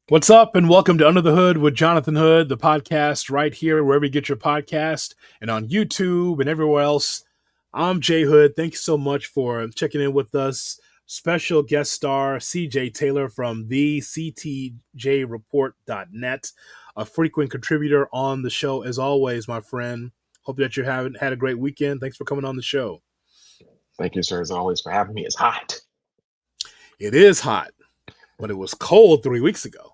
What's up, and welcome to Under the Hood with Jonathan Hood, the podcast right here, wherever you get your podcast, and on YouTube and everywhere else. I'm Jay Hood. Thank you so much for checking in with us. Special guest star CJ Taylor from the CTJReport.net, a frequent contributor on the show as always, my friend. Hope that you haven't had a great weekend. Thanks for coming on the show. Thank you, sir, as always, for having me. It's hot. It is hot, but it was cold 3 weeks ago.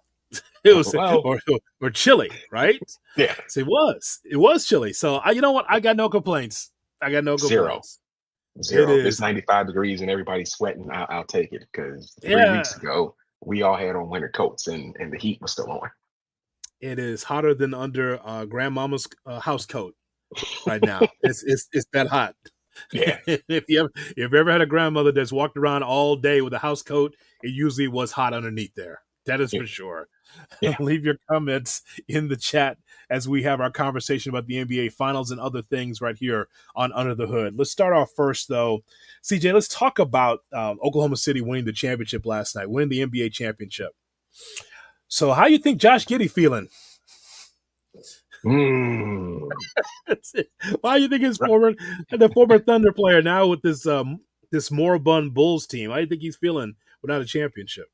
It was Well, or chilly, right? yeah, So it was chilly. So you know what? I got no complaints. I got no zero, complaints. It zero. If it's is, 95 degrees and everybody's sweating, I'll take it because 3 weeks yeah, ago, we all had on winter coats and the heat was still on. it is hotter than under grandmama's house coat right now. It's that hot. Yeah, If you ever had a grandmother that's walked around all day with a house coat, it usually was hot underneath there. That is yeah, for sure. yeah. Leave your comments in the chat as we have our conversation about the NBA Finals and other things right here on Under the Hood. Let's start off first, though. CJ, let's talk about Oklahoma City winning the championship last night, winning the NBA championship. So, how you think Josh Giddey feeling? Mm. Why do you think Right. the former Thunder player now with this moribund Bulls team? How do you think he's feeling without a championship?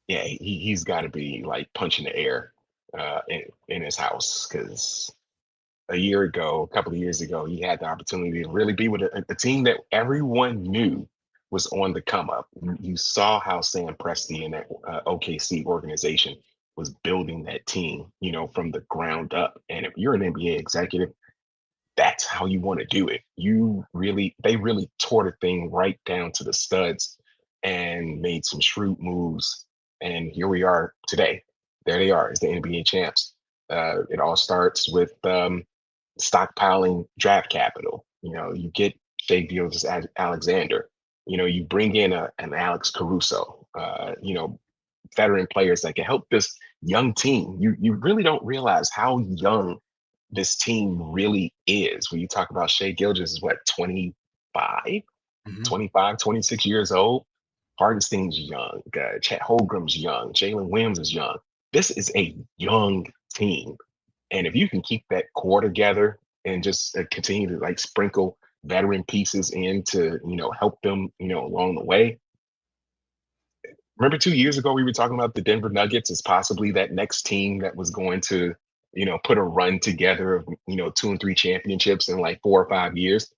Yeah, he's got to be like punching the air in his house because a couple of years ago, he had the opportunity to really be with a team that everyone knew was on the come up. You saw how Sam Presti and that OKC organization was building that team, from the ground up. And if you're an NBA executive, that's how you want to do it. They really tore the thing right down to the studs and made some shrewd moves. And here we are today. There they are as the NBA champs. It all starts with stockpiling draft capital. You get Shai Gilgeous-Alexander. You bring in an Alex Caruso. Veteran players that can help this young team. You really don't realize how young this team really is. When you talk about Shai Gilgeous is what, 25, Mm-hmm. 25, 26 years old. Hardenstein's young. Chet Holmgren's young. Jalen Williams is young. This is a young team. And if you can keep that core together and just continue to like sprinkle veteran pieces in to, help them, along the way. Remember 2 years ago, we were talking about the Denver Nuggets as possibly that next team that was going to, put a run together of, 2 and 3 championships in like 4 or 5 years.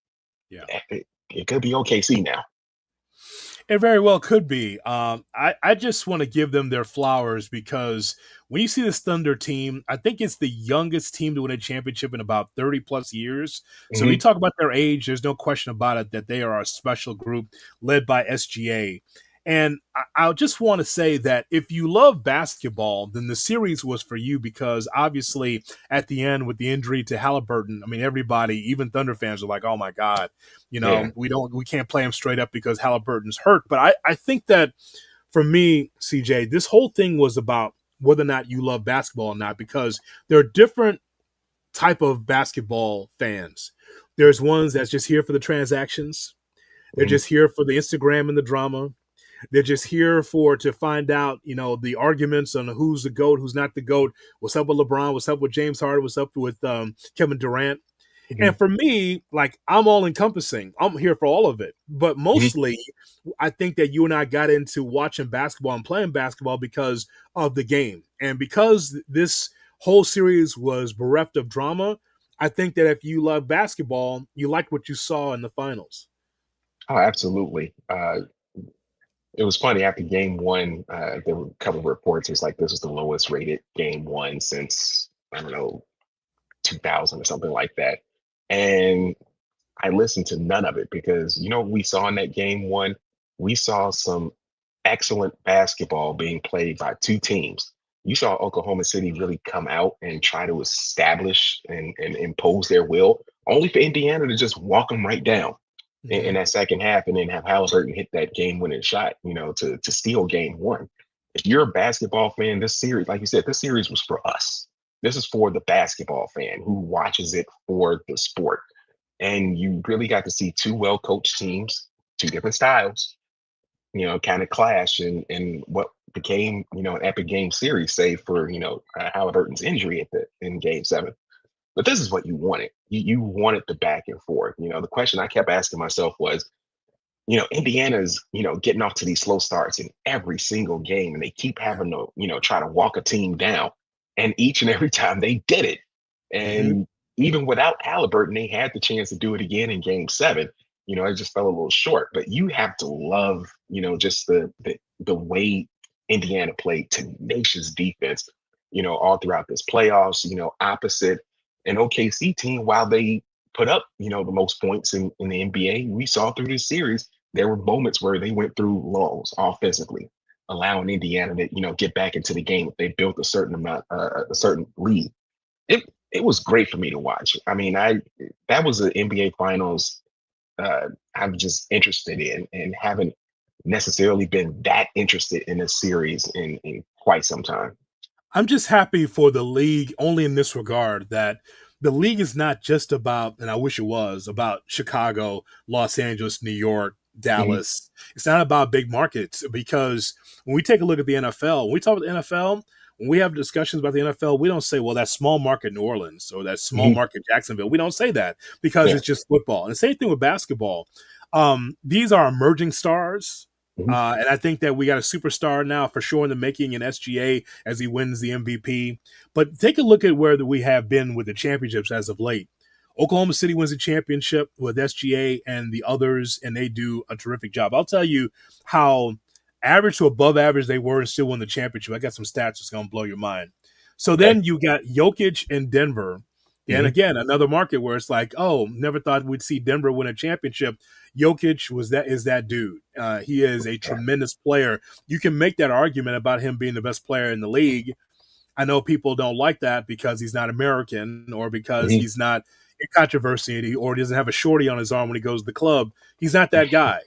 Yeah. It could be OKC now. It very well could be. I just want to give them their flowers because when you see this Thunder team, I think it's the youngest team to win a championship in about 30 plus years. So when you Hmm. talk about their age, there's no question about it that they are a special group led by SGA. And I just want to say that if you love basketball, then the series was for you because obviously at the end with the injury to Halliburton, I mean, everybody, even Thunder fans are like, oh my God, Yeah. we can't play him straight up because Halliburton's hurt. But I think that for me, CJ, this whole thing was about whether or not you love basketball or not, because there are different type of basketball fans. There's ones that's just here for the transactions. They're Hmm. just here for the Instagram and the drama. They're just here to find out, the arguments on who's the GOAT, who's not the GOAT. What's up with LeBron? What's up with James Harden? What's up with Kevin Durant? Hmm. And for me, like I'm all encompassing. I'm here for all of it. But Hmm. mostly, I think that you and I got into watching basketball and playing basketball because of the game. And because this whole series was bereft of drama, I think that if you love basketball, you liked what you saw in the finals. Oh, absolutely. It was funny after game one, there were a couple of reports. It was like this was the lowest rated game one since, I don't know, 2000 or something like that. And I listened to none of it because what we saw in that game one? We saw some excellent basketball being played by two teams. You saw Oklahoma City really come out and try to establish and impose their will, only for Indiana to just walk them right down in Mhm. that second half and then have Halliburton hit that game winning shot, to steal game one. If you're a basketball fan, this series, like you said, this series was for us. This is for the basketball fan who watches it for the sport. And you really got to see two well coached teams, two different styles, kind of clash and what became, an epic game series, save for, Halliburton's injury in Game 7. But this is what you wanted. You wanted the back and forth. The question I kept asking myself was, Indiana's, getting off to these slow starts in every single game, and they keep having to, try to walk a team down. And each and every time they did it. Hmm. And even without Halliburton, they had the chance to do it again in Game 7. It just fell a little short. But you have to love, just the way Indiana played tenacious defense, all throughout this playoffs, opposite an OKC team. While they put up, the most points in the NBA, we saw through this series, there were moments where they went through lulls offensively, allowing Indiana to, get back into the game if they built a certain amount, a certain lead. It was great for me to watch. I mean, that was an NBA Finals I'm just interested in, and haven't necessarily been that interested in a series in quite some time. I'm just happy for the league only in this regard that the league is not just about, and I wish it was, about Chicago, Los Angeles, New York, Hmm. Dallas. It's not about big markets because when we take a look at the NFL, when we talk about the NFL, when we have discussions about the NFL, we don't say, well, that's small market New Orleans or that's small Hmm. market Jacksonville. We don't say that because Yeah. it's just football. And the same thing with basketball. These are emerging stars. Hmm. And I think that we got a superstar now for sure in the making in SGA as he wins the MVP. But take a look at where we have been with the championships as of late. Oklahoma City wins the championship with SGA and the others, and they do a terrific job. I'll tell you how average to above average they were and still won the championship. I got some stats that's going to blow your mind. So Okay. then you got Jokic in Denver. And Hmm. again, another market where it's like, oh, never thought we'd see Denver win a championship. Jokic is that dude. He is a Yeah. tremendous player. You can make that argument about him being the best player in the league. I know people don't like that because he's not American or because Hmm. he's not in controversy or he doesn't have a shorty on his arm when he goes to the club. He's not that guy.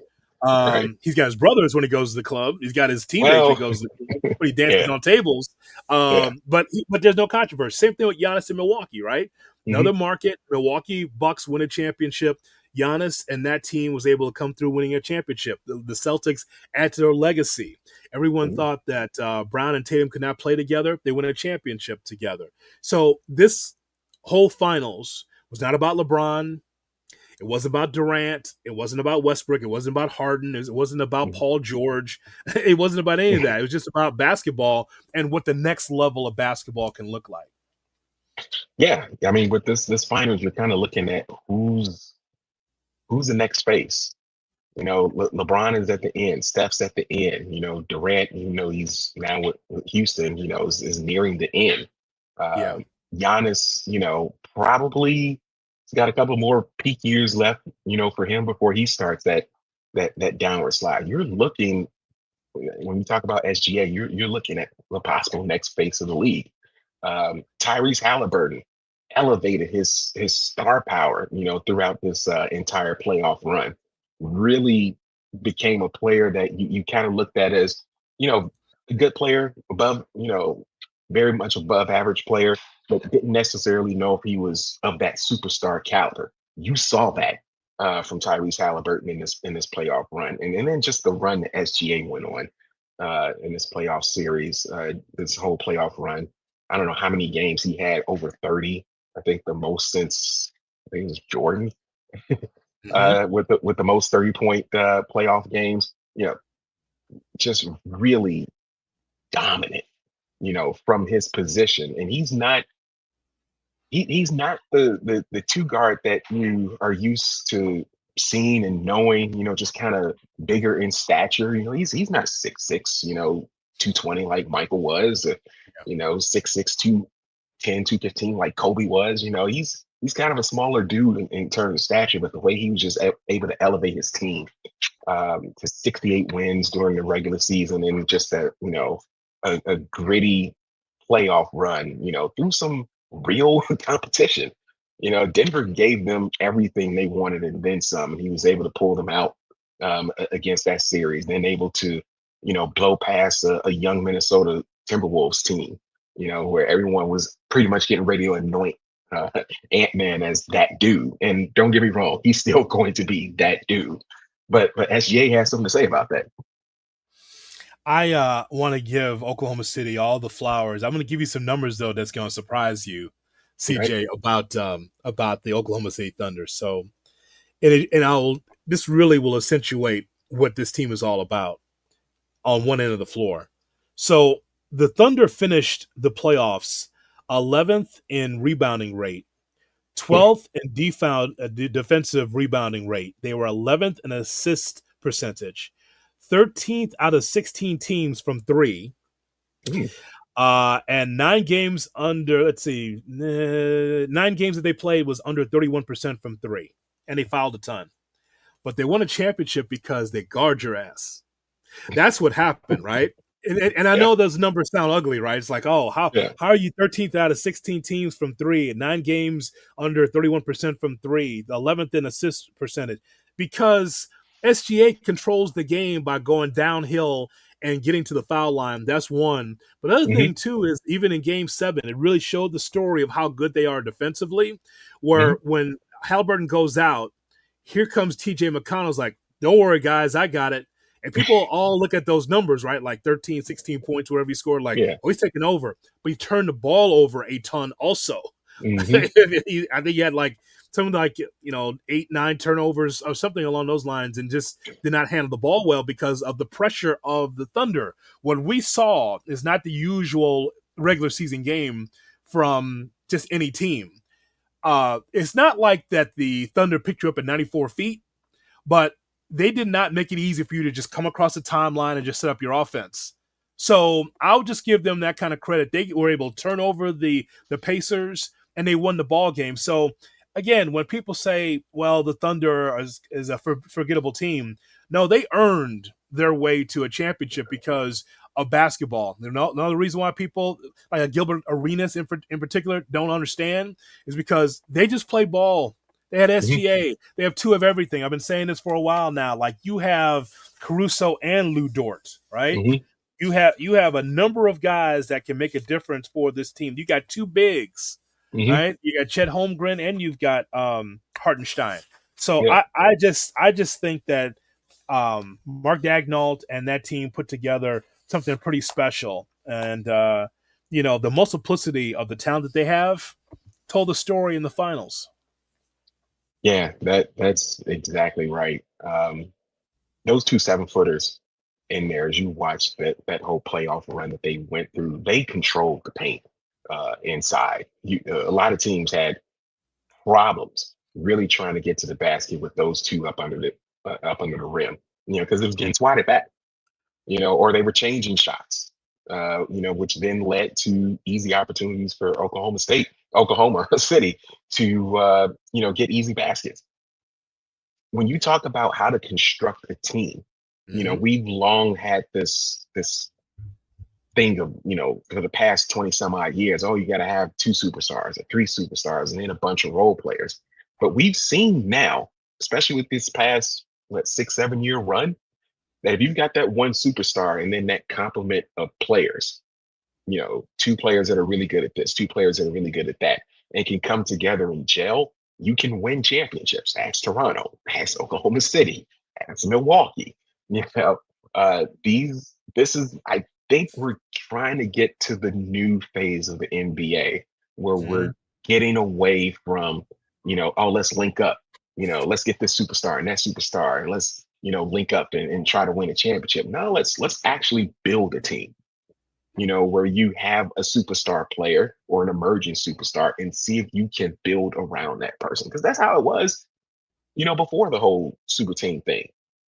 Right. He's got his brothers when he goes to the club. He's got his teammates when he Well, goes to the club, but he dances yeah. on tables. Yeah. But there's no controversy. Same thing with Giannis in Milwaukee, right? Hmm. Another market. Milwaukee Bucks win a championship. Giannis and that team was able to come through winning a championship. The Celtics add to their legacy. Everyone Hmm. thought that Brown and Tatum could not play together. They win a championship together. So this whole finals was not about LeBron. It wasn't about Durant. It wasn't about Westbrook. It wasn't about Harden. It wasn't about Paul George. It wasn't about any of that. It was just about basketball and what the next level of basketball can look like. Yeah. I mean, with this finals, you're kind of looking at who's the next face. LeBron is at the end, Steph's at the end. Durant, he's now with Houston, is nearing the end. Yeah. Uh, Giannis, probably has got a couple more peak years left, for him before he starts that downward slide. You're looking when you talk about SGA, you're looking at the possible next face of the league. Tyrese Halliburton elevated his star power, throughout this entire playoff run. Really became a player that you kind of looked at as, a good player, above, very much above average player, but didn't necessarily know if he was of that superstar caliber. You saw that from Tyrese Halliburton in this playoff run, and then just the run that SGA went on in this playoff series, this whole playoff run. I don't know how many games he had over 30. I think the most since I think it was Jordan Hmm. with the most 30-point playoff games. Just really dominant. From his position, and he's not the two guard that you are used to seeing and knowing, just kind of bigger in stature. He's not 6'6", 220 like Michael was, 6'6", 210, 215 like Kobe was. He's kind of a smaller dude in terms of stature, but the way he was just able to elevate his team to 68 wins during the regular season, and just a gritty playoff run, through some real competition. Denver gave them everything they wanted and then some, and he was able to pull them out against that series, then able to, blow past a young Minnesota Timberwolves team, where everyone was pretty much getting ready to anoint uh, Ant-Man as that dude. And don't get me wrong, he's still going to be that dude. But SGA has something to say about that. I want to give Oklahoma City all the flowers. I'm going to give you some numbers though that's going to surprise you, Right? CJ, about the Oklahoma City Thunder. So, and I'll this really will accentuate what this team is all about on one end of the floor. So the Thunder finished the playoffs 11th in rebounding rate, Hmm. 12th in defensive rebounding rate. They were 11th in assist percentage, 13th out of 16 teams from three, Mm. and 9 games under, let's see, 9 games that they played was under 31% from three, and they fouled a ton. But they won a championship because they guard your ass. That's what happened, right? And I Yeah. know those numbers sound ugly, right? It's like, oh, Yeah. how are you 13th out of 16 teams from three, and 9 games under 31% from three, the 11th in assist percentage? Because SGA controls the game by going downhill and getting to the foul line. That's one. But the other Hmm. thing too is even in Game 7, it really showed the story of how good they are defensively. Where Hmm. when Halliburton goes out, here comes TJ McConnell's like, don't worry, guys, I got it. And people all look at those numbers, right? Like 13, 16 points, whatever he scored, like, Yeah. oh, he's taking over. But he turned the ball over a ton also. Hmm. I think he had like something like, 8, 9 turnovers or something along those lines and just did not handle the ball well because of the pressure of the Thunder. What we saw is not the usual regular season game from just any team. It's not like that the Thunder picked you up at 94 feet, but they did not make it easy for you to just come across the timeline and just set up your offense. So I'll just give them that kind of credit. They were able to turn over the Pacers and they won the ball game. So again, when people say, "Well, the Thunder is a forgettable team," no, they earned their way to a championship because of basketball. Another reason why people like Gilbert Arenas in particular don't understand is because they just play ball. They had Hmm. SGA. They have two of everything. I've been saying this for a while now. Like you have Caruso and Lou Dort, right? Hmm. You have a number of guys that can make a difference for this team. You got two bigs, Hmm. right? You got Chet Holmgren and you've got Hartenstein. So Yeah. I just think that Mark Daignault and that team put together something pretty special. And the multiplicity of the talent that they have told the story in the finals. Yeah. That's exactly right. Those two 7-footers in there, as you watch that whole playoff run that they went through, they controlled the paint inside. A lot of teams had problems really trying to get to the basket with those two up under the rim. Because it was getting swatted back. Or they were changing shots. Which then led to easy opportunities for Oklahoma City to get easy baskets. When you talk about how to construct a team, Mm-hmm. we've long had this thing of, for the past 20 some odd years, oh, you got to have two superstars or three superstars and then a bunch of role players. But we've seen now, especially with this past, 6, 7 year run, that if you've got that one superstar and then that complement of players, two players that are really good at this, two players that are really good at that, and can come together and gel, you can win championships. Ask Toronto, ask Oklahoma City, ask Milwaukee. This is, I think we're trying to get to the new phase of the NBA where Mm-hmm. we're getting away from, oh, let's link up, let's get this superstar and that superstar, and let's, link up and try to win a championship. No, let's actually build a team, where you have a superstar player or an emerging superstar and see if you can build around that person. Because that's how it was, before the whole super team thing.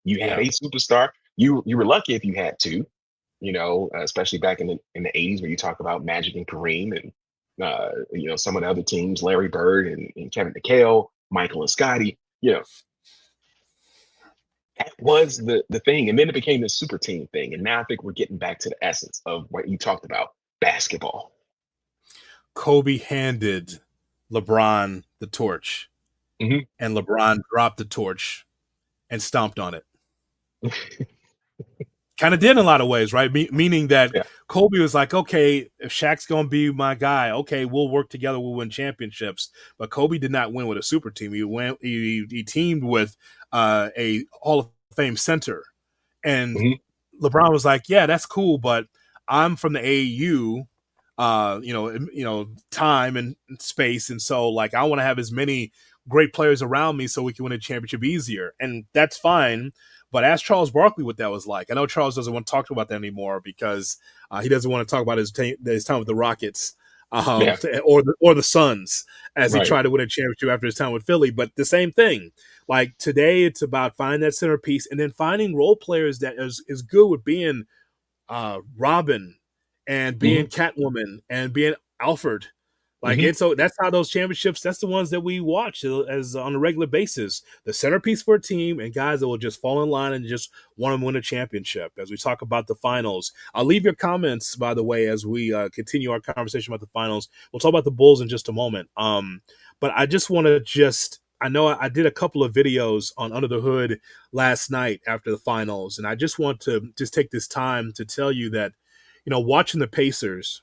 You had Yeah. a superstar. You were lucky if you had two, especially back in the 80s where you talk about Magic and Kareem and some of the other teams, Larry Bird and Kevin McHale, Michael and Scotty, that was the thing. And then it became the super team thing. And now I think we're getting back to the essence of what you talked about, basketball. Kobe handed LeBron the torch, Hmm. and LeBron dropped the torch and stomped on it. Kind of did in a lot of ways, right? Meaning that Yeah. Kobe was like, okay, if Shaq's going to be my guy, okay, we'll work together, we'll win championships. But Kobe did not win with a super team. He teamed with a Hall of Fame center. And Hmm. LeBron was like, "Yeah, that's cool, but I'm from the AAU, time and space, and so like I want to have as many great players around me so we can win a championship easier, and that's fine." But ask Charles Barkley what that was like. I know Charles doesn't want to talk about that anymore because he doesn't want to talk about his time with the Rockets, Yeah, or the Suns as he right. tried to win a championship after his time with Philly. But the same thing. Like today, it's about finding that centerpiece and then finding role players that is good with being Robin and being Hmm. Catwoman and being Alfred. Like Hmm. it's so that's how those championships. That's the ones that we watch as on a regular basis. The centerpiece for a team and guys that will just fall in line and just want to win a championship. As we talk about the finals, I'll leave your comments by the way as we continue our conversation about the finals. We'll talk about the Bulls in just a moment. But I just want to just I know I did a couple of videos on Under the Hood last night after the finals, and I just want to just take this time to tell you that, watching the Pacers,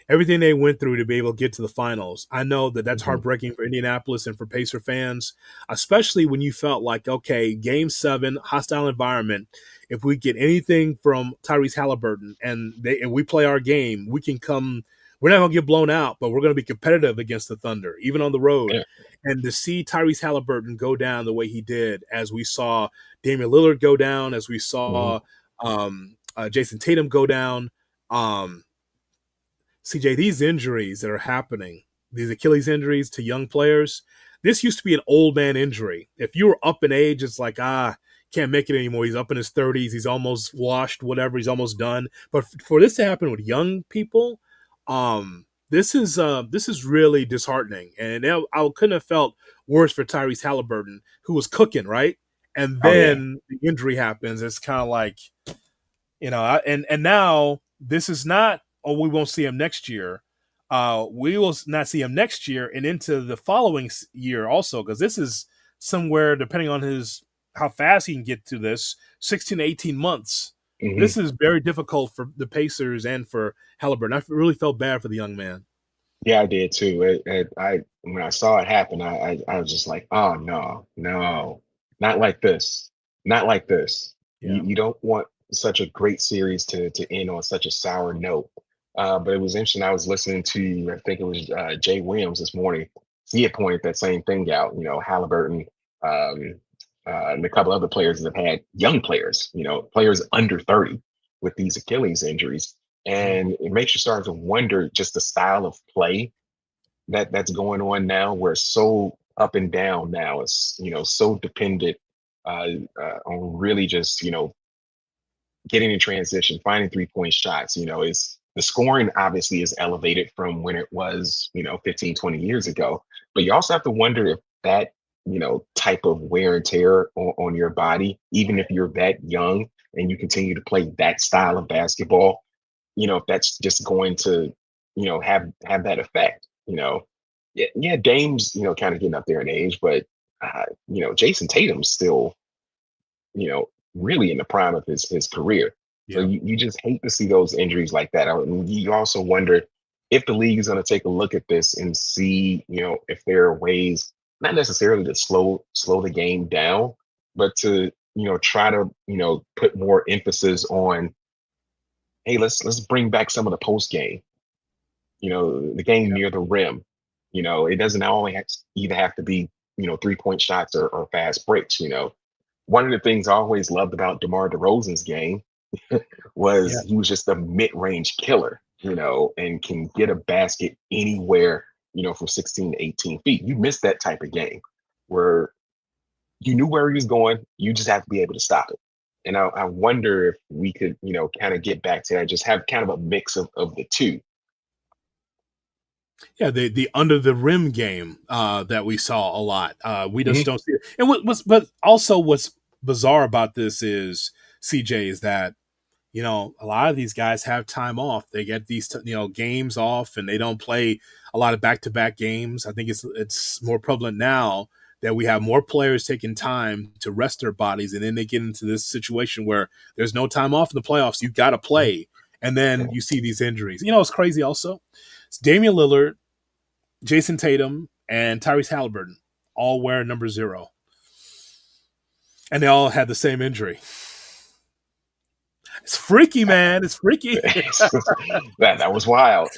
everything they went through to be able to get to the finals, I know that that's Hmm. heartbreaking for Indianapolis and for Pacer fans, especially when you felt like, okay, Game 7, hostile environment. If we get anything from Tyrese Halliburton and we play our game, we can come. We're not going to get blown out, but we're going to be competitive against the Thunder, even on the road. Yeah. And to see Tyrese Halliburton go down the way he did, as we saw Damian Lillard go down, as we Hmm. saw Jason Tatum go down, CJ, these injuries that are happening, these Achilles injuries to young players, this used to be an old man injury. If you were up in age, it's like, can't make it anymore. He's up in his 30s. He's almost washed, whatever. He's almost done. But for this to happen with young people, this is really disheartening. And I couldn't have felt worse for Tyrese Halliburton, who was cooking, right? And Oh yeah. then the injury happens. It's kind of like, and now this is not, oh, we won't see him next year. We will not see him next year and into the following year also, because this is somewhere, depending on his how fast he can get to this, 16 to 18 months. This Hmm. is very difficult for the Pacers and for Halliburton. I really felt bad for the young man. Yeah, I did too. I when I saw it happen, I was just like, oh no, no, not like this, not like this. Yeah. You don't want such a great series to end on such a sour note. But it was interesting. I was listening to, I think it was Jay Williams this morning. He had pointed that same thing out. You know, Halliburton, um, and a couple other players that have had young players. You know, players under 30 with these Achilles injuries, Mhm. and it makes you start to wonder just the style of play that's going on now, where it's so up and down now. It's, you know, so dependent on really just, you know, getting in transition, finding 3-point shots. You know, it's the scoring obviously is elevated from when it was, you know, 15, 20 years ago. But you also have to wonder if that, you know, type of wear and tear on your body, even if you're that young and you continue to play that style of basketball, you know, if that's just going to, you know, have that effect, you know. Yeah, yeah, Dame's, you know, kind of getting up there in age, but you know, Jason Tatum's still, you know, really in the prime of his career. So Yeah. you just hate to see those injuries like that. You also wonder if the league is going to take a look at this and see, you know, if there are ways, not necessarily to slow the game down, but to, you know, try to, you know, put more emphasis on, hey, let's bring back some of the post game, you know, the game Yeah. near the rim. You know, it doesn't always either have to be, you know, 3-point shots or fast breaks. You know, one of the things I always loved about DeMar DeRozan's game Yeah. was he was just a mid-range killer, you know, and can get a basket anywhere, you know, from 16 to 18 feet. You miss that type of game where you knew where he was going. You just have to be able to stop it. And I wonder if we could, you know, kind of get back to that, just have kind of a mix of the two. Yeah, the under the rim game that we saw a lot. We just Mhm. don't see it. And but also what's bizarre about this is CJ is that a lot of these guys have time off. They get these games off, and they don't play a lot of back to back games. I think it's more prevalent now that we have more players taking time to rest their bodies, and then they get into this situation where there's no time off in the playoffs. You got to play, and then you see these injuries. It's crazy. Also, it's Damian Lillard, Jason Tatum, and Tyrese Halliburton all wear number 0, and they all had the same injury. It's freaky, man. It's freaky. That was wild.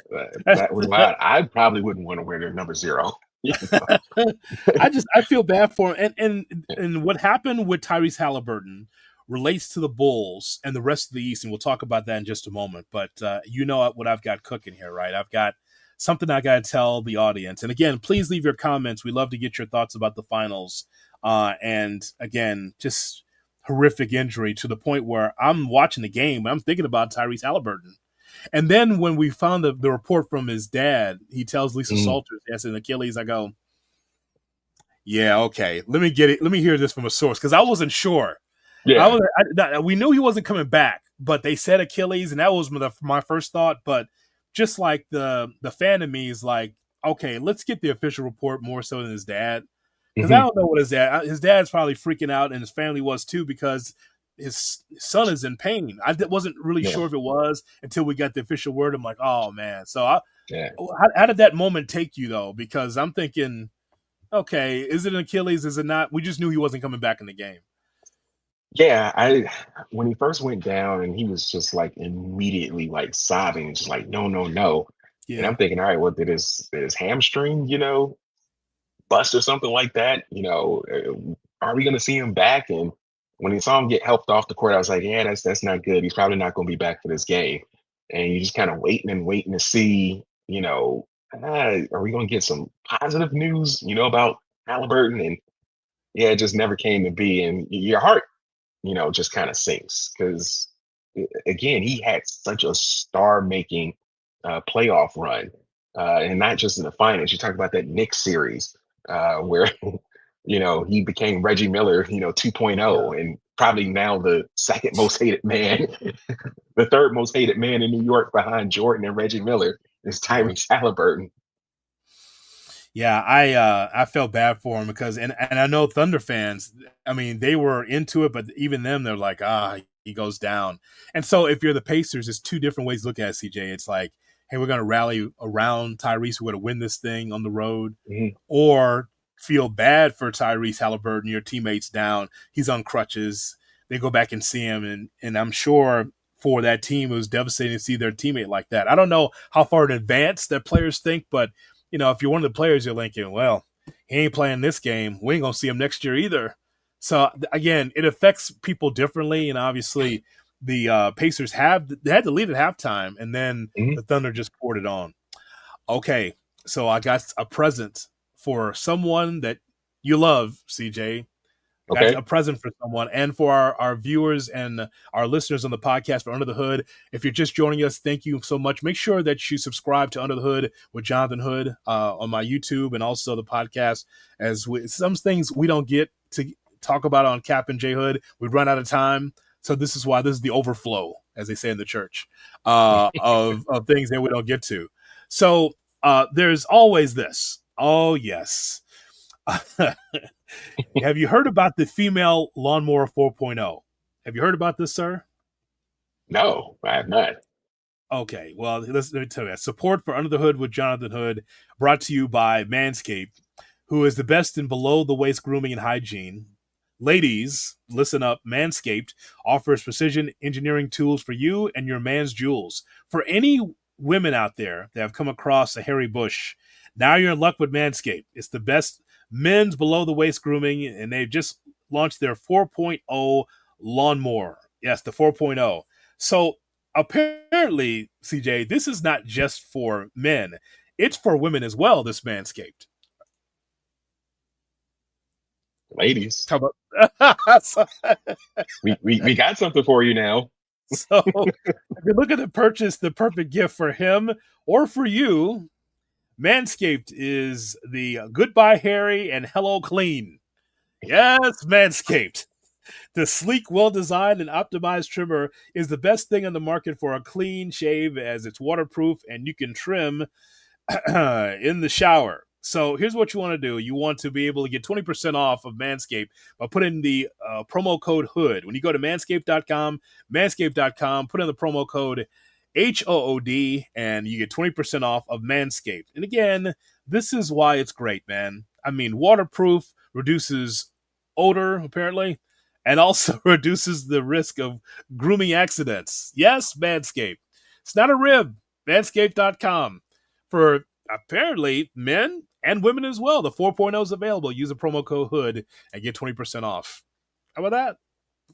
That was wild. I probably wouldn't want to wear their number 0. You know? I feel bad for him. And what happened with Tyrese Halliburton relates to the Bulls and the rest of the East, and we'll talk about that in just a moment. But you know what I've got cooking here, right? I've got something I got to tell the audience. And again, please leave your comments. We love to get your thoughts about the finals. And again, just horrific injury to the point where I'm watching the game. I'm thinking about Tyrese Halliburton. And then when we found the report from his dad, he tells Lisa Mm, Salters, yes, an Achilles. I go, yeah, okay. Let me get it. Let me hear this from a source because I wasn't sure. yeah. We knew he wasn't coming back, but they said Achilles, and that was my first thought. But just like the fan of me is like, okay, let's get the official report more so than his dad because I Hmm. don't know what his dad's probably freaking out, and his family was too because his son is in pain. Wasn't really Yeah. sure if it was until we got the official word. I'm like, oh man. So Yeah. how did that moment take you though? Because I'm thinking, okay, is it an Achilles? Is it not? We just knew he wasn't coming back in the game. Yeah. I when he first went down and he was just like immediately like sobbing, just like, no, no, no. And Yeah, I'm thinking, all right, well, did his hamstring, bust or something like that? Are we gonna see him back? And when he saw him get helped off the court, I was like, yeah, that's not good. He's probably not gonna be back for this game. And you're just kind of waiting and waiting to see, are we gonna get some positive news, about Halliburton? And yeah, it just never came to be. And your heart, just kind of sinks because again, he had such a star-making playoff run, and not just in the finals. You talk about that Knicks series where he became Reggie Miller, 2.0, yeah. and probably now the second most hated man, the third most hated man in New York behind Jordan and Reggie Miller is Yeah. Tyrese Halliburton. Yeah, I felt bad for him because and I know Thunder fans, I mean, they were into it, but even them, they're like, he goes down. And so if you're the Pacers, there's two different ways to look at it, CJ. It's like, hey, we're gonna rally around Tyrese, we're gonna win this thing on the road, Mhm. or feel bad for Tyrese Halliburton, your teammates down, he's on crutches. They go back and see him, and I'm sure for that team it was devastating to see their teammate like that. I don't know how far in advance that players think, but if you're one of the players, you're thinking, well, he ain't playing this game. We ain't gonna see him next year either. So again, it affects people differently, and obviously the Pacers they had to lead at halftime, and then Mhm. the Thunder just poured it on. Okay, so I got a present for someone that you love, CJ. Got Okay. a present for someone and for our viewers and our listeners on the podcast for Under the Hood. If you're just joining us, thank you so much. Make sure that you subscribe to Under the Hood with Jonathan Hood on my YouTube and also the podcast. Some things we don't get to talk about on Cap and J Hood, we run out of time. So this is why this is the overflow, as they say in the church, of things that we don't get to. So there's always this. Oh yes. Have you heard about the female lawnmower 4.0? Have you heard about this, sir? No, I have not. Okay, well, let me tell you that. Support for Under the Hood with Jonathan Hood, brought to you by Manscaped, who is the best in below the waist grooming and hygiene. Ladies, listen up. Manscaped offers precision engineering tools for you and your man's jewels. For any women out there that have come across a hairy bush, now you're in luck with Manscaped. It's the best men's below the waist grooming, and they've just launched their 4.0 lawnmower. Yes, the 4.0. So apparently, CJ, this is not just for men; it's for women as well. This Manscaped. Ladies, How about so, we got something for you now. so if you're looking to purchase the perfect gift for him or for you, Manscaped is the goodbye hairy and hello clean. Yes, Manscaped. The sleek, well-designed, and optimized trimmer is the best thing on the market for a clean shave as it's waterproof and you can trim in the shower. So here's what you want to do. You want to be able to get 20% off of Manscaped by putting the promo code HOOD. When you go to manscaped.com, put in the promo code HOOD, and you get 20% off of Manscaped. And again, this is why it's great, man. I mean, waterproof, reduces odor, apparently, and also reduces the risk of grooming accidents. Yes, Manscaped. It's not a rib. Manscaped.com for apparently men and women as well. The 4.0 is available. Use the promo code HOOD and get 20% off. How about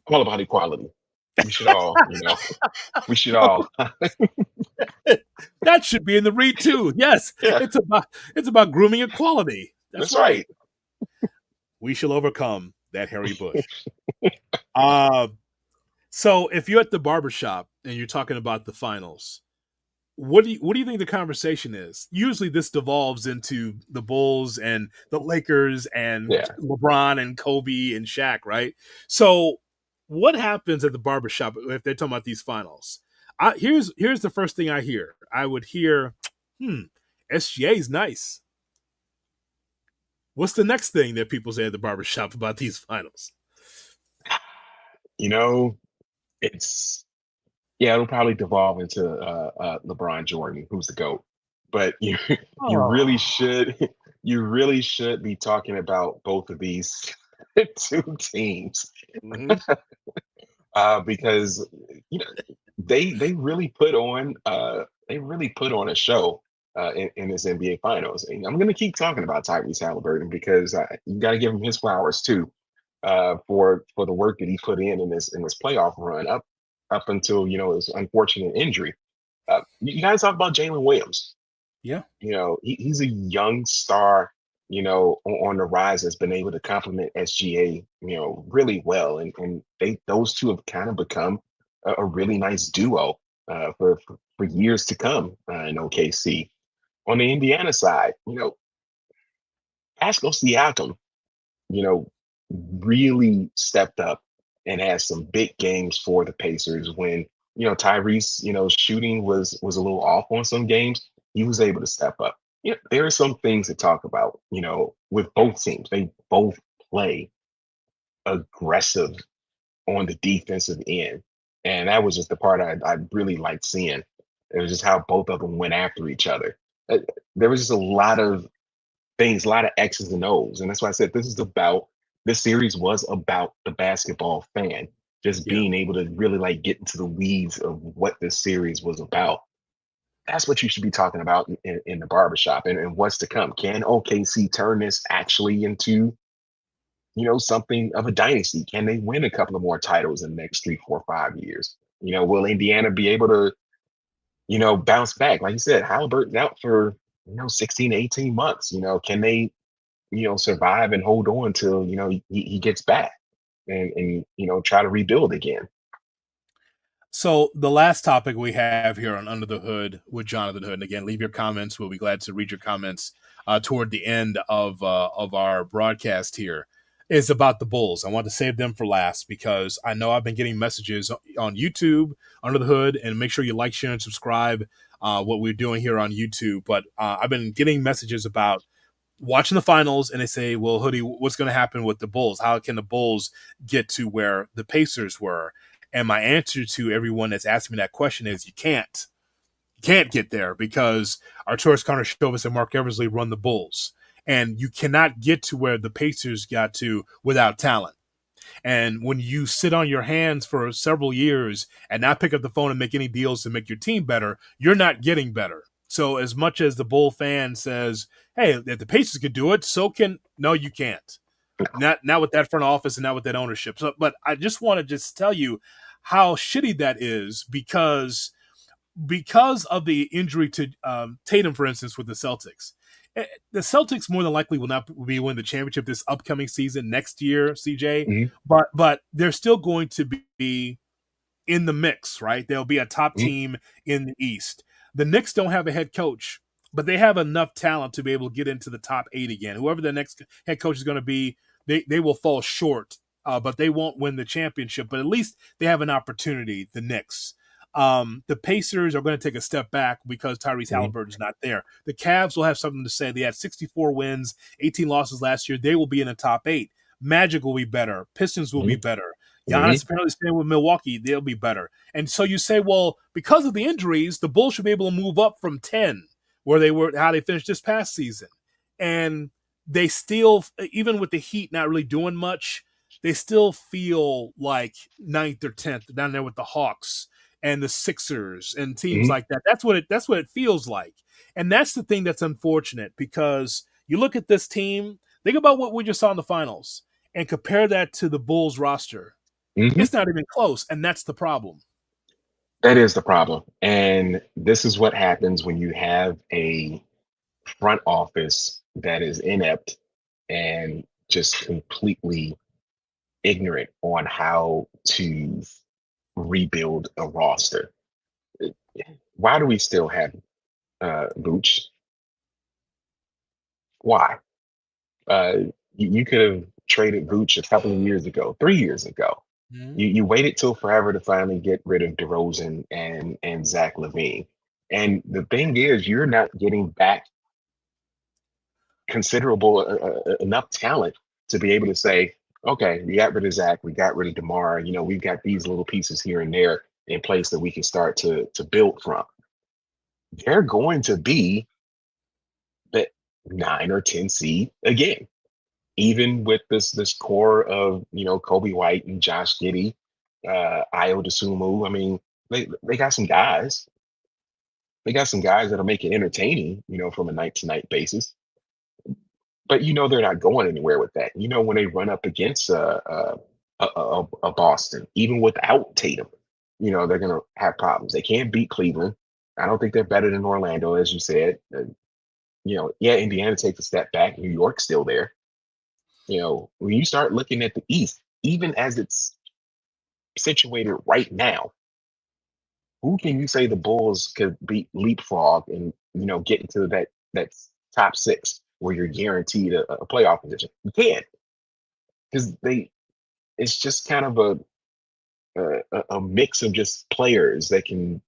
All about equality. We should all, we should all. that? That should be in the read too. Yes, Yeah, it's about grooming equality. That's that's right. right. We shall overcome that hairy bush. Uh, so if you're at the barbershop and you're talking about the finals, what do you think the conversation is? Usually this devolves into the Bulls and the Lakers and Yeah. LeBron and Kobe and Shaq, right? So what happens at the barbershop if they're talking about these finals? Here's the first thing I hear. I would hear, SGA's nice. What's the next thing that people say at the barbershop about these finals? You know, it's yeah, it'll probably devolve into LeBron Jordan, who's the GOAT. But you really Oh. should you really should be talking about both of these two teams Mhm. because you know they really put on a show in this NBA Finals. And I'm going to keep talking about Tyrese Halliburton because you got to give him his flowers too for the work that he put in this playoff run up until his unfortunate injury. You guys talk about Jalen Williams. Yeah. He's a young star, on the rise that's been able to complement SGA, really well. And those two have kind of become a really nice duo for years to come in OKC. On the Indiana side, Pascal Siakam, you know, really stepped up and had some big games for the Pacers when, Tyrese, shooting was a little off on some games. He was able to step up. There are some things to talk about, with both teams. They both play aggressive on the defensive end. And that was just the part I really liked seeing. It was just how both of them went after each other. Uh, There was just a lot of things, a lot of X's and O's. And that's why I said this series was about the basketball fan, just Yeah. being able to really like get into the weeds of what this series was about. That's what you should be talking about in the barbershop and what's to come. Can OKC turn this actually into, something of a dynasty? Can they win a couple of more titles in the next 3, 4, 5 years? Will Indiana be able to, bounce back? Like you said, Halliburton out for, 16 to 18 months. Can they survive and hold on till he gets back and try to rebuild again. So the last topic we have here on Under the Hood with Jonathan Hood, and again, leave your comments. We'll be glad to read your comments toward the end of our broadcast here. Is about the Bulls. I want to save them for last because I know I've been getting messages on YouTube Under the Hood, and make sure you like, share, and subscribe what we're doing here on YouTube. But I've been getting messages about watching the finals, and they say, "Well, Hoodie, what's going to happen with the Bulls? How can the Bulls get to where the Pacers were?" And my answer to everyone that's asking me that question is you can't. You can't get there because Arturas Karnisovas and Mark Eversley run the Bulls. And you cannot get to where the Pacers got to without talent. And when you sit on your hands for several years and not pick up the phone and make any deals to make your team better, you're not getting better. So as much as the Bull fan says, hey, if the Pacers could do it, so can no, you can't. Not with that front office and not with that ownership. So, but I just want to just tell you how shitty that is because of the injury to Tatum, for instance, with the Celtics. The Celtics more than likely will not be winning the championship this upcoming season next year, CJ. Mhm, But they're still going to be in the mix, right? They'll be a top mhm, team in the East. The Knicks don't have a head coach, but they have enough talent to be able to get into the top 8 again. Whoever the next head coach is going to be, they will fall short, but they won't win the championship. But at least they have an opportunity, the Knicks. The Pacers are going to take a step back because Tyrese mhm, Halliburton's not there. The Cavs will have something to say. They had 64 wins, 18 losses last year. They will be in the top 8. Magic will be better. Pistons will be mhm, better. mhm. Giannis apparently staying with Milwaukee. They'll be better. And so you say, well, because of the injuries, the Bulls should be able to move up from 10, where they were, how they finished this past season. And they still, even with the Heat not really doing much, they still feel like ninth or 10th down there with the Hawks and the Sixers and teams Hmm. like that. That's what it feels like. And that's the thing that's unfortunate because you look at this team, think about what we just saw in the finals and compare that to the Bulls roster. Hmm. It's not even close, and that's the problem. That is the problem. And this is what happens when you have a front office that is inept and just completely ignorant on how to rebuild a roster. Why do we still have Vooch? Why? Uh, you could have traded Vooch a couple of years ago, 3 years ago. Mhm. You waited till forever to finally get rid of DeRozan and Zach Levine. And the thing is, you're not getting back considerable enough talent to be able to say, okay, we got rid of Zach, we got rid of DeMar. We've got these little pieces here and there in place that we can start to build from. They're going to be the 9 or 10 seed again, even with this core of Kobe White and Josh Giddey, Io DeSumo. I mean, they got some guys. They got some guys that'll make it entertaining, from a night to night basis. But they're not going anywhere with that. When they run up against a Boston, even without Tatum, they're gonna have problems. They can't beat Cleveland. I don't think they're better than Orlando, as you said. Yeah, Indiana takes a step back. New York's still there. When you start looking at the East, even as it's situated right now, who can you say the Bulls could beat leapfrog and get into that top six where you're guaranteed a playoff position? You can't, because they it's just kind of a mix of just players that can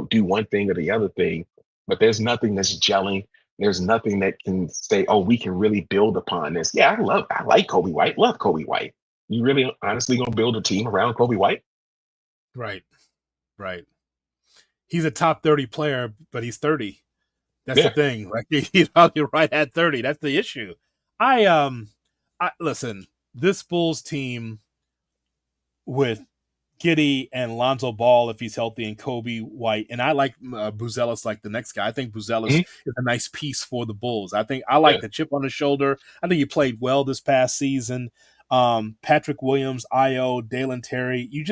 do one thing or the other thing, but there's nothing that's gelling. There's nothing that can say, oh, we can really build upon this. Yeah, I like Kobe White, love Kobe White. You really honestly gonna build a team around Kobe White? Right, right. He's a top 30 player, but he's 30. That's the Yeah. thing. Like you're right at 30. That's the issue. I I listen, this Bulls team with Giddy and Lonzo Ball if he's healthy and Kobe White. And I like Buzelis like the next guy. I think Buzelis Mhm. is a nice piece for the Bulls. I think I like Yeah. the chip on his shoulder. I think he played well this past season. Patrick Williams, Io, Dalen Terry. You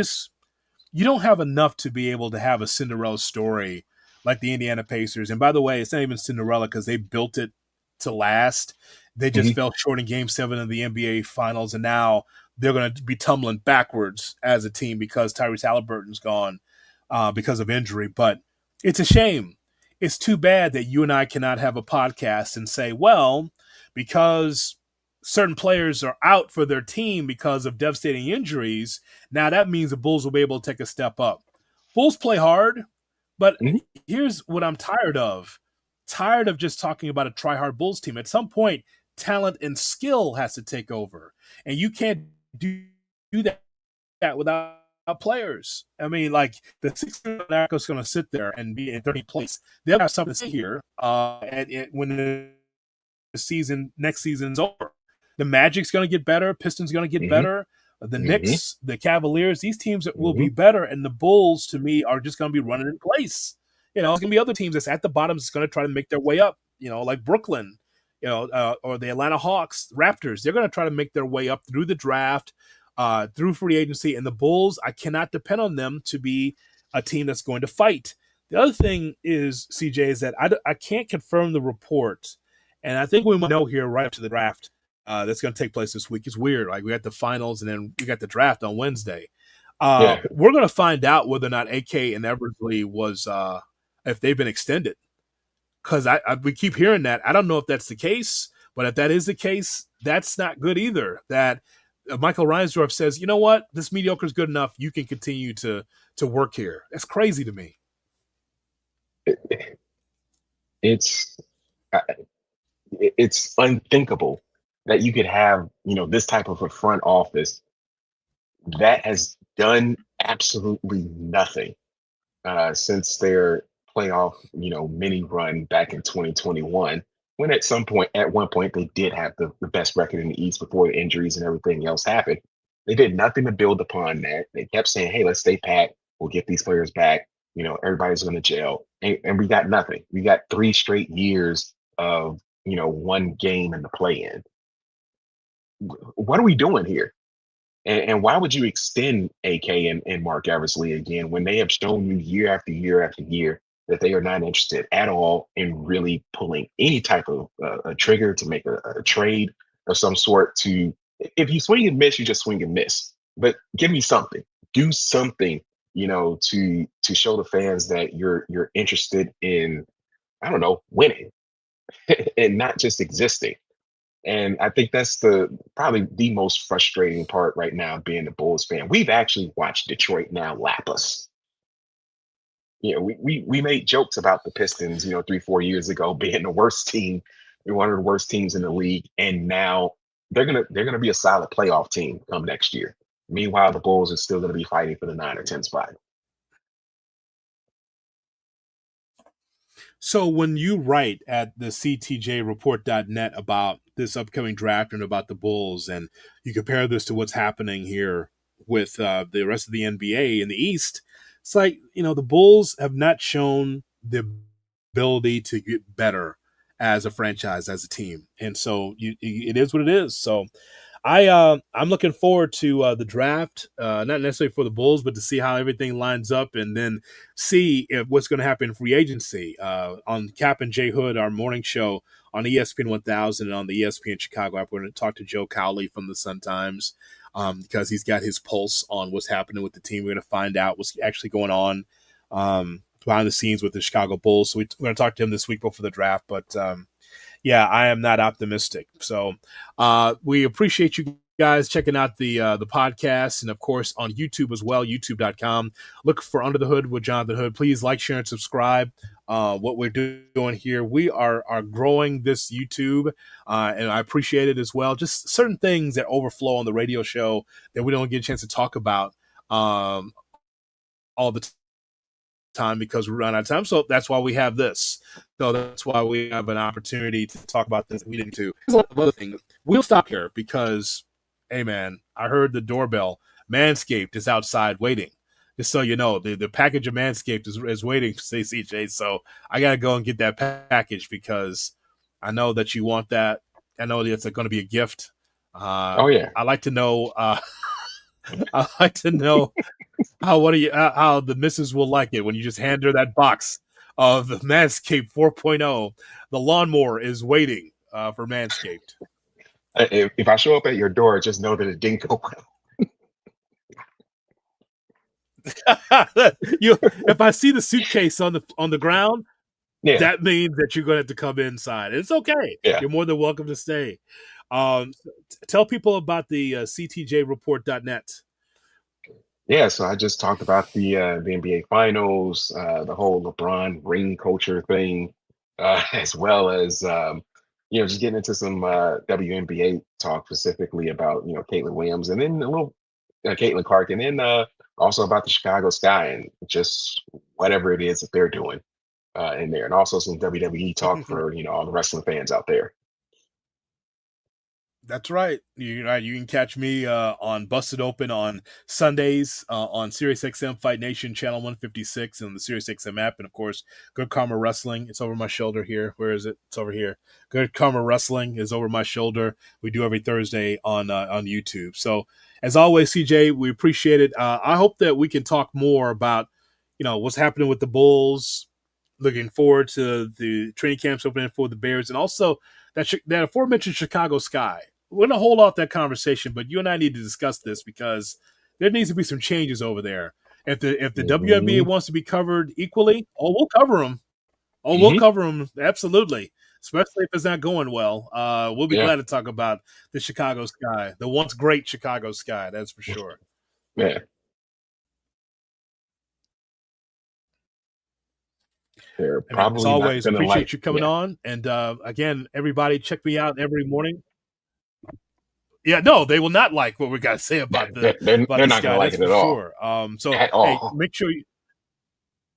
don't have enough to be able to have a Cinderella story like the Indiana Pacers. And by the way, it's not even Cinderella because they built it to last. They just Hmm. fell short in Game 7 of the NBA Finals, and now they're going to be tumbling backwards as a team because Tyrese Halliburton's gone because of injury. But it's a shame. It's too bad that you and I cannot have a podcast and say, well, because certain players are out for their team because of devastating injuries, now that means the Bulls will be able to take a step up. Bulls play hard, but Hmm. here's what I'm tired of. Tired of just talking about a try hard Bulls team. At some point, talent and skill has to take over. And you can't do that without players. I mean, like the Sixers are not just going to sit there and be in 30th place. They'll have something to say here when the season next season's over. The Magic's going to get better. Pistons going to get Hmm. better. The Hmm. Knicks, the Cavaliers, these teams will be Hmm. better, and the Bulls to me are just going to be running in place. There's going to be other teams that's at the bottom that's going to try to make their way up. Like Brooklyn, or the Atlanta Hawks, Raptors. They're going to try to make their way up through the draft, through free agency, and the Bulls. I cannot depend on them to be a team that's going to fight. The other thing is, CJ, is that I can't confirm the report, and I think we might know here right up to the draft that's going to take place this week. It's weird. Like we got the finals and then we got the draft on Wednesday. Yeah. We're going to find out whether or not AK and Eversley was if they've been extended because we keep hearing that. I don't know if that's the case, but if that is the case, that's not good either. That Michael Reinsdorf says, you know what, this mediocre is good enough. You can continue to work here. That's crazy to me. It's uh, it's unthinkable that you could have this type of a front office that has done absolutely nothing since their playoff mini run back in 2021, when at one point they did have the best record in the East before the injuries and everything else happened. They did nothing to build upon that. They kept saying, "Hey, let's stay pat. We'll get these players back. Everybody's going to jail," and we got nothing. We got 3 straight years of one game in the play-in. What are we doing here? And why would you extend AK and Mark Eversley again when they have shown you year after year after year that they are not interested at all in really pulling any type of a trigger to make a trade of some sort? To If you swing and miss, you just swing and miss. But give me something, do something, to show the fans that you're interested in, I don't know, winning and not just existing. And I think that's probably the most frustrating part right now, being a Bulls fan. We've actually watched Detroit now lap us. We made jokes about the Pistons, 3, 4 years ago, being the worst team, one of the worst teams in the league, and now they're gonna be a solid playoff team come next year. Meanwhile, the Bulls are still gonna be fighting for the 9 or 10 spot. So when you write at the ctjreport.net about this upcoming draft and about the Bulls, and you compare this to what's happening here with the rest of the NBA in the East, it's like, the Bulls have not shown the ability to get better as a franchise, as a team. And so it is what it is. So I'm looking forward to the draft, not necessarily for the Bulls, but to see how everything lines up, and then see what's going to happen in free agency. On Cap and Jay Hood, our morning show on ESPN 1000 and on the ESPN Chicago app, we're going to talk to Joe Cowley from the Sun Times, because he's got his pulse on what's happening with the team. We're going to find out what's actually going on behind the scenes with the Chicago Bulls. So we're going to talk to him this week before the draft, but yeah, I am not optimistic. So we appreciate you guys checking out the podcast, and of course on YouTube as well, youtube.com. Look for Under the Hood with Jonathan Hood. Please like, share, and subscribe. What we're doing here, we are growing this YouTube, and I appreciate it as well. Just certain things that overflow on the radio show that we don't get a chance to talk about all the time because we run out of time. So that's why we have this. So that's why we have an opportunity to talk about this. We didn't do. There's a lot of other things. We'll stop here because, hey man, I heard the doorbell. Manscaped is outside waiting. Just so you know, the package of Manscaped is waiting to say CJ. So I gotta go and get that package because I know that you want that. I know that it's going to be a gift. Oh yeah. I like to know. I like to know how the missus will like it when you just hand her that box of the Manscaped 4.0. The lawnmower is waiting for Manscaped. If I show up at your door, just know that it didn't go well. If I see the suitcase on the ground, Yeah. that means that you're going to have to come inside. It's okay. Yeah. You're more than welcome to stay. Tell people about the ctjreport.net. Yeah, so I just talked about the NBA Finals, the whole LeBron ring culture thing, as well as just getting into some WNBA talk, specifically about Caitlin Williams, and then a little Caitlin Clark, and then also about the Chicago Sky and just whatever it is that they're doing in there, and also some WWE talk for all the wrestling fans out there. That's right. You're right. You can catch me on Busted Open on Sundays on SiriusXM Fight Nation Channel 156 and the SiriusXM app. And, of course, Good Karma Wrestling. It's over my shoulder here. Where is it? It's over here. Good Karma Wrestling is over my shoulder. We do every Thursday on YouTube. So, as always, CJ, we appreciate it. I hope that we can talk more about, what's happening with the Bulls. Looking forward to the training camps opening for the Bears, and also that aforementioned Chicago Sky. We're going to hold off that conversation, but you and I need to discuss this because there needs to be some changes over there. If the WNBA wants to be covered equally, we'll cover them. We'll cover them, absolutely, especially if it's not going well. We'll be glad to talk about the Chicago Sky, the once great Chicago Sky, that's for sure. Yeah. They're probably as always, not appreciate you coming on. And again, everybody, check me out every morning. Yeah, no, they will not like what we got to say about they're not going to like it at all. Sure. So at all. Hey, make sure you.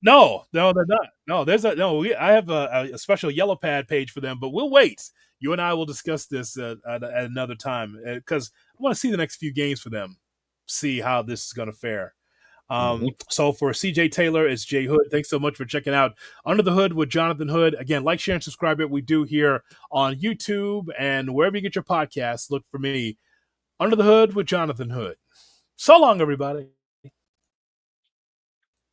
No, they're not. No, I have a special yellow pad page for them, but we'll wait. You and I will discuss this at another time because I want to see the next few games for them. see how this is going to fare. Mhm. So for CJ Taylor, it's Jay Hood. Thanks so much for checking out Under the Hood with Jonathan Hood. Again, like, share, and subscribe it. We do here on YouTube and wherever you get your podcasts. Look for me, Under the Hood with Jonathan Hood. So long, everybody.